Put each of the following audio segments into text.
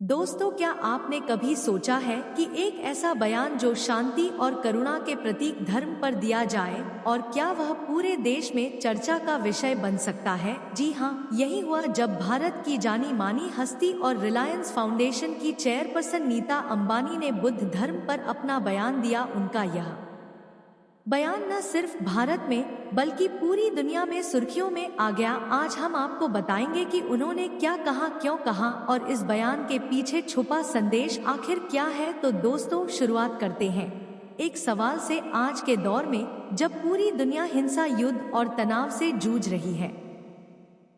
दोस्तों, क्या आपने कभी सोचा है कि एक ऐसा बयान जो शांति और करुणा के प्रतीक धर्म पर दिया जाए और क्या वह पूरे देश में चर्चा का विषय बन सकता है? जी हाँ, यही हुआ जब भारत की जानी मानी हस्ती और रिलायंस फाउंडेशन की चेयरपर्सन नीता अंबानी ने बुद्ध धर्म पर अपना बयान दिया। उनका यह बयान न सिर्फ भारत में बल्कि पूरी दुनिया में सुर्खियों में आ गया। आज हम आपको बताएंगे कि उन्होंने क्या कहा, क्यों कहा और इस बयान के पीछे छुपा संदेश आखिर क्या है। तो दोस्तों, शुरुआत करते हैं एक सवाल से। आज के दौर में जब पूरी दुनिया हिंसा, युद्ध और तनाव से जूझ रही है,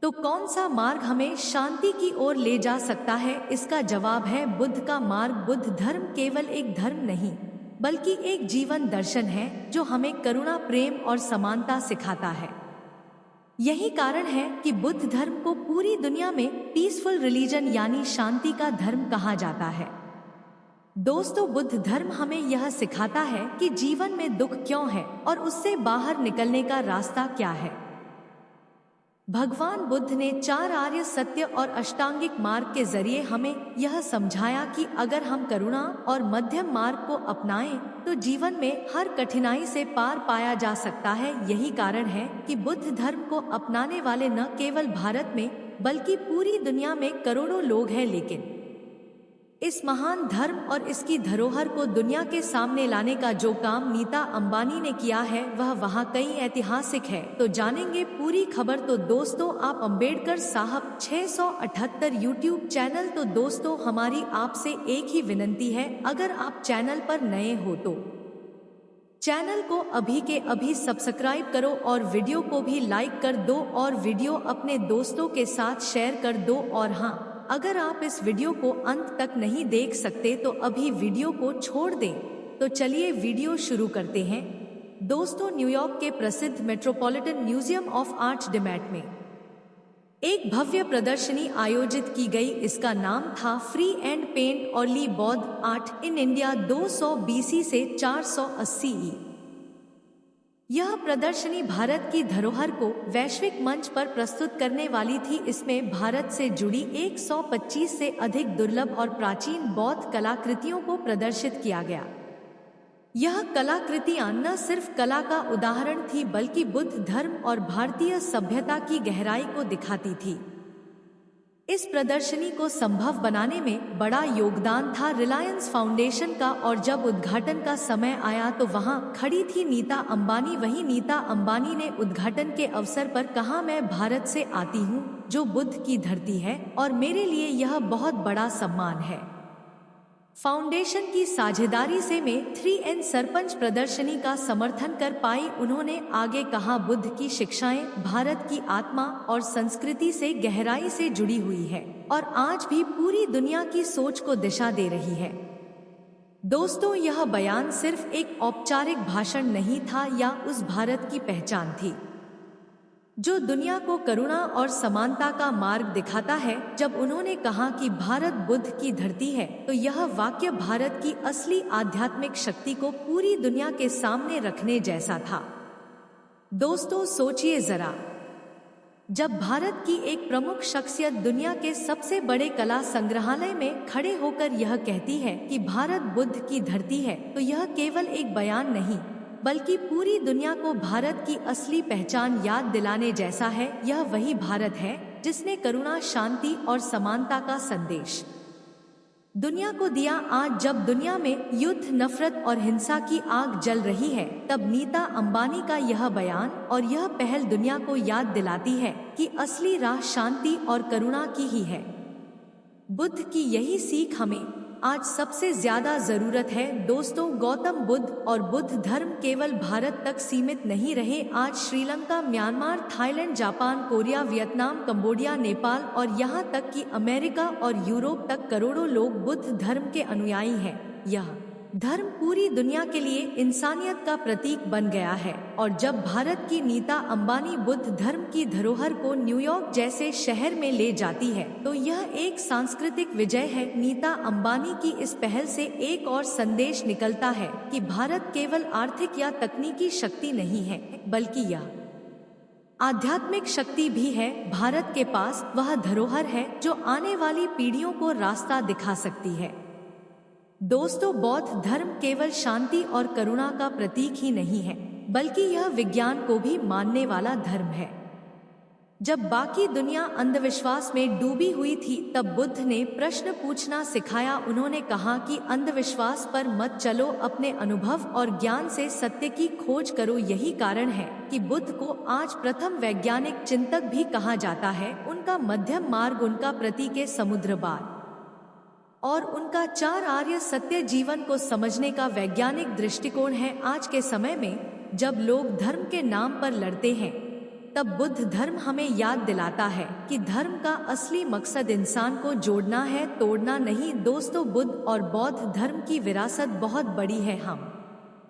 तो कौन सा मार्ग हमें शांति की ओर ले जा सकता है? इसका जवाब है बुद्ध का मार्ग। बुद्ध धर्म केवल एक धर्म नहीं बल्कि एक जीवन दर्शन है जो हमें करुणा, प्रेम और समानता सिखाता है। यही कारण है कि बुद्ध धर्म को पूरी दुनिया में पीसफुल रिलीजन यानी शांति का धर्म कहा जाता है। दोस्तों, बुद्ध धर्म हमें यह सिखाता है कि जीवन में दुख क्यों है और उससे बाहर निकलने का रास्ता क्या है। भगवान बुद्ध ने 4 आर्य सत्य और अष्टांगिक मार्ग के जरिए हमें यह समझाया कि अगर हम करुणा और मध्यम मार्ग को अपनाएं तो जीवन में हर कठिनाई से पार पाया जा सकता है। यही कारण है कि बुद्ध धर्म को अपनाने वाले न केवल भारत में बल्कि पूरी दुनिया में करोड़ों लोग हैं। लेकिन इस महान धर्म और इसकी धरोहर को दुनिया के सामने लाने का जो काम नीता अंबानी ने किया है वह वहाँ कई ऐतिहासिक है। तो जानेंगे पूरी खबर। तो दोस्तों, आप अंबेडकर साहब 678 यूट्यूब चैनल। तो दोस्तों, हमारी आपसे एक ही विनंती है, अगर आप चैनल पर नए हो तो चैनल को अभी के अभी सब्सक्राइब करो और वीडियो को भी लाइक कर दो और वीडियो अपने दोस्तों के साथ शेयर कर दो। और हाँ, अगर आप इस वीडियो को अंत तक नहीं देख सकते तो अभी वीडियो को छोड़ दें। तो चलिए वीडियो शुरू करते हैं। दोस्तों, न्यूयॉर्क के प्रसिद्ध metropolitan museum of art demat में एक भव्य प्रदर्शनी आयोजित की गई। इसका नाम था फ्री एंड पेंट अर्ली बौद्ध आर्ट इन इंडिया 200 BC से 480 ई। यह प्रदर्शनी भारत की धरोहर को वैश्विक मंच पर प्रस्तुत करने वाली थी। इसमें भारत से जुड़ी 125 से अधिक दुर्लभ और प्राचीन बौद्ध कलाकृतियों को प्रदर्शित किया गया। यह कलाकृतियां न सिर्फ कला का उदाहरण थी बल्कि बुद्ध धर्म और भारतीय सभ्यता की गहराई को दिखाती थी। इस प्रदर्शनी को संभव बनाने में बड़ा योगदान था रिलायंस फाउंडेशन का। और जब उद्घाटन का समय आया तो वहां खड़ी थी नीता अंबानी। वही नीता अंबानी ने उद्घाटन के अवसर पर कहा, मैं भारत से आती हूं जो बुद्ध की धरती है और मेरे लिए यह बहुत बड़ा सम्मान है। फाउंडेशन की साझेदारी से मैं 3N सरपंच प्रदर्शनी का समर्थन कर पाई। उन्होंने आगे कहा, बुद्ध की शिक्षाएं भारत की आत्मा और संस्कृति से गहराई से जुड़ी हुई है और आज भी पूरी दुनिया की सोच को दिशा दे रही है। दोस्तों, यह बयान सिर्फ एक औपचारिक भाषण नहीं था या उस भारत की पहचान थी जो दुनिया को करुणा और समानता का मार्ग दिखाता है। जब उन्होंने कहा कि भारत बुद्ध की धरती है तो यह वाक्य भारत की असली आध्यात्मिक शक्ति को पूरी दुनिया के सामने रखने जैसा था। दोस्तों, सोचिए जरा, जब भारत की एक प्रमुख शख्सियत दुनिया के सबसे बड़े कला संग्रहालय में खड़े होकर यह कहती है कि भारत बुद्ध की धरती है, तो यह केवल एक बयान नहीं बल्कि पूरी दुनिया को भारत की असली पहचान याद दिलाने जैसा है। यह वही भारत है जिसने करुणा, शांति और समानता का संदेश दुनिया को दिया। आज जब दुनिया में युद्ध, नफरत और हिंसा की आग जल रही है, तब नीता अंबानी का यह बयान और यह पहल दुनिया को याद दिलाती है कि असली राह शांति और करुणा की ही है। बुद्ध की यही सीख हमें आज सबसे ज्यादा जरूरत है। दोस्तों, गौतम बुद्ध और बुद्ध धर्म केवल भारत तक सीमित नहीं रहे। आज Sri Lanka, Myanmar, Thailand, Japan, Korea, Vietnam, Cambodia, Nepal और यहाँ तक कि अमेरिका और यूरोप तक करोड़ों लोग बुद्ध धर्म के अनुयायी हैं। यह धर्म पूरी दुनिया के लिए इंसानियत का प्रतीक बन गया है। और जब भारत की नीता अंबानी बुद्ध धर्म की धरोहर को न्यूयॉर्क जैसे शहर में ले जाती है तो यह एक सांस्कृतिक विजय है। नीता अंबानी की इस पहल से एक और संदेश निकलता है कि भारत केवल आर्थिक या तकनीकी शक्ति नहीं है बल्कि यह आध्यात्मिक शक्ति भी है। भारत के पास वह धरोहर है जो आने वाली पीढ़ियों को रास्ता दिखा सकती है। दोस्तों, बौद्ध धर्म केवल शांति और करुणा का प्रतीक ही नहीं है, बल्कि यह विज्ञान को भी मानने वाला धर्म है। जब बाकी दुनिया अंधविश्वास में डूबी हुई थी, तब बुद्ध ने प्रश्न पूछना सिखाया। उन्होंने कहा कि अंधविश्वास पर मत चलो, अपने अनुभव और ज्ञान से सत्य की खोज करो। यही कारण है कि बुद्ध को आज प्रथम वैज्ञानिक चिंतक भी कहा जाता है। उनका मध्यम मार्ग, उनका प्रतीक है समुद्र पार, और उनका 4 आर्य सत्य जीवन को समझने का वैज्ञानिक दृष्टिकोण है। आज के समय में जब लोग धर्म के नाम पर लड़ते हैं, तब बुद्ध धर्म हमें याद दिलाता है कि धर्म का असली मकसद इंसान को जोड़ना है, तोड़ना नहीं। दोस्तों, बुद्ध और बौद्ध धर्म की विरासत बहुत बड़ी है।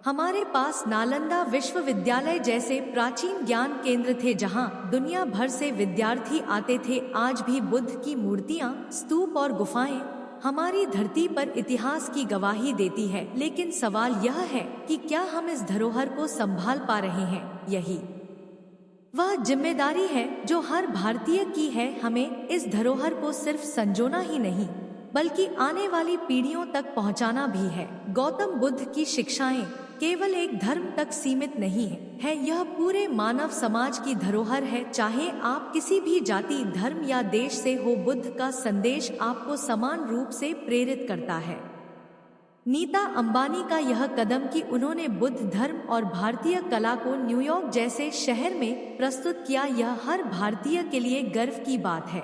हमारे पास नालंदा विश्वविद्यालय जैसे प्राचीन ज्ञान केंद्र थे, जहां दुनिया भर से विद्यार्थी आते थे। आज भी बुद्ध की मूर्तियां, स्तूप और गुफाएं हमारी धरती पर इतिहास की गवाही देती है। लेकिन सवाल यह है कि क्या हम इस धरोहर को संभाल पा रहे हैं? यही वह जिम्मेदारी है जो हर भारतीय की है। हमें इस धरोहर को सिर्फ संजोना ही नहीं, बल्कि आने वाली पीढ़ियों तक पहुंचाना भी है। गौतम बुद्ध की शिक्षाएं केवल एक धर्म तक सीमित नहीं है, यह पूरे मानव समाज की धरोहर है। चाहे आप किसी भी जाति, धर्म या देश से हो, बुद्ध का संदेश आपको समान रूप से प्रेरित करता है। नीता अंबानी का यह कदम कि उन्होंने बुद्ध धर्म और भारतीय कला को न्यूयॉर्क जैसे शहर में प्रस्तुत किया, यह हर भारतीय के लिए गर्व की बात है।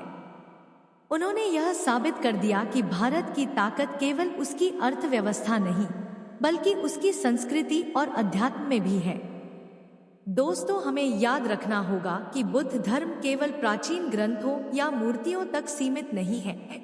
उन्होंने यह साबित कर दिया कि भारत की ताकत केवल उसकी अर्थव्यवस्था नहीं, बल्कि उसकी संस्कृति और अध्यात्म में भी है। दोस्तों, हमें याद रखना होगा कि बुद्ध धर्म केवल प्राचीन ग्रंथों या मूर्तियों तक सीमित नहीं है।